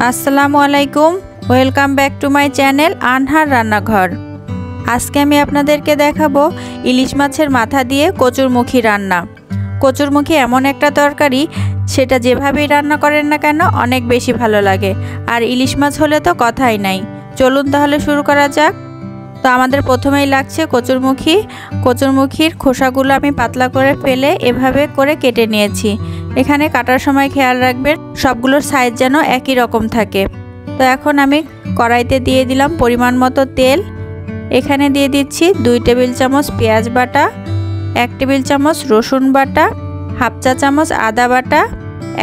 আসসালামু আলাইকুম, welcome back to my channel আনহার রান্নাঘর। আজকে আমি আপনাদেরকে দেখাবো ইলিশ মাছের মাথা দিয়ে কচুরমুখী রান্না। কচুরমুখী এমন একটা তরকারি, সেটা যেভাবেই রান্না করেন না কেন অনেক বেশি ভালো লাগে। আর ইলিশ মাছ হলে তো কথাই নাই। চলুন তাহলে শুরু করা যাক। তো আমাদের প্রথমেই লাগছে কচুরমুখী। কচুরমুখীর খোসাগুলো আমি পাতলা করে ফেলে এভাবে করে কেটে নিয়েছি। এখানে কাটার সময় খেয়াল রাখবেন সবগুলোর সাইজ যেন একই রকম থাকে। তো এখন আমি কড়াইতে দিয়ে দিলাম পরিমাণ মতো তেল। এখানে দিয়ে দিচ্ছি 2 টেবিল চামচ পেঁয়াজ বাটা, 1 টেবিল চামচ রসুন বাটা, হাফ চা চামচ আদা বাটা,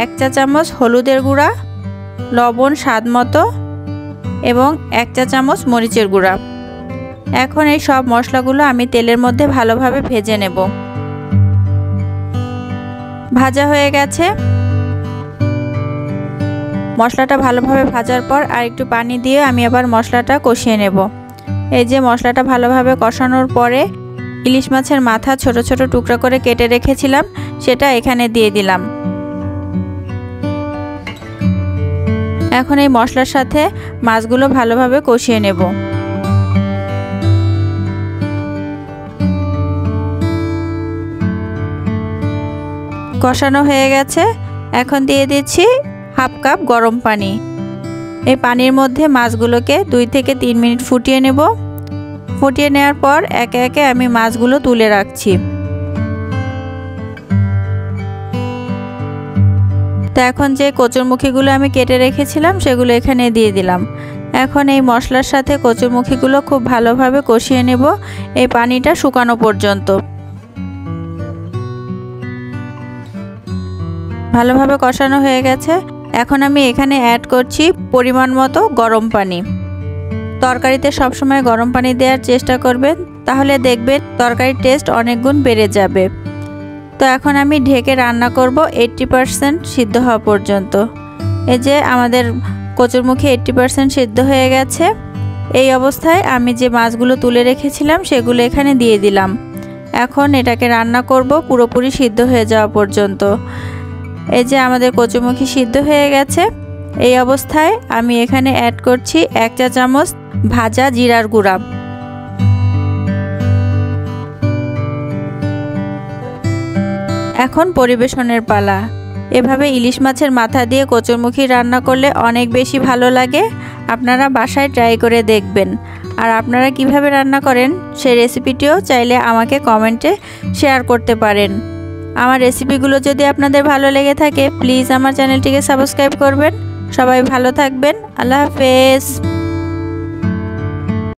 1 চা চামচ হলুদের গুঁড়া, লবণ স্বাদ মতো এবং 1 চা চামচ মরিচের গুঁড়া। এখন এই সব মশলাগুলো আমি তেলের মধ্যে ভালোভাবে ভেজে নেব। ভাজা হয়ে গেছে। মশলাটা ভালোভাবে ভাজার পর আর একটু পানি দিয়ে আমি আবার মশলাটা কষিয়ে নেব। এই যে মশলাটা ভালোভাবে কষানোর পরে ইলিশ মাছের মাথা ছোট ছোট টুকরা করে কেটে রেখেছিলাম, সেটা এখানে দিয়ে দিলাম। এখন এই মশলার সাথে মাছগুলো ভালোভাবে কষিয়ে নেব। কষানো হয়ে গেছে। এখন দিয়ে দিচ্ছি হাফ কাপ গরম পানি। এই পানির মধ্যে মাছগুলোকে 2 থেকে 3 মিনিট ফুটিয়ে নেব। ফুটিয়ে নেওয়ার পর একে একে আমি মাছগুলো তুলে রাখছি। তো এখন যে কচুরমুখীগুলো আমি কেটে রেখেছিলাম সেগুলো এখানে দিয়ে দিলাম। এখন এই মশলার সাথে কচুরমুখীগুলো খুব ভালোভাবে কষিয়ে নেব এই পানিটা শুকানো পর্যন্ত। ভালোভাবে কষানো হয়ে গেছে। এখন আমি এখানে অ্যাড করছি পরিমাণ মতো গরম পানি। তরকারিতে সবসময় গরম পানি দেওয়ার চেষ্টা করবেন, তাহলে দেখবেন তরকারির টেস্ট অনেক গুণ বেড়ে যাবে। তো এখন আমি ঢেকে রান্না করব 80% সিদ্ধ হওয়া পর্যন্ত। এই যে আমাদের কচুরমুখী 80% সিদ্ধ হয়ে গেছে। এই অবস্থায় আমি যে মাছগুলো তুলে রেখেছিলাম সেগুলো এখানে দিয়ে দিলাম। এখন এটাকে রান্না করব পুরোপুরি সিদ্ধ হয়ে যাওয়া পর্যন্ত। এই যে আমাদের কচুরমুখী সিদ্ধ হয়ে গেছে। এই অবস্থায় আমি এখানে অ্যাড করছি 1 চা চামচ ভাজা জিরার গুঁড়া। এখন পরিবেশনের পালা। এভাবে ইলিশ মাছের মাথা দিয়ে কচুরমুখী রান্না করলে অনেক বেশি ভালো লাগে। আপনারা বাসায় ট্রাই করে দেখবেন। আর আপনারা কিভাবে রান্না করেন সেই রেসিপিটিও চাইলে আমাকে কমেন্টে শেয়ার করতে পারেন। আমার রেসিপিগুলো যদি আপনাদের ভালো লেগে থাকে প্লিজ আমার চ্যানেলটিকে সাবস্ক্রাইব করবেন। সবাই ভালো থাকবেন। আল্লাহ হাফেজ।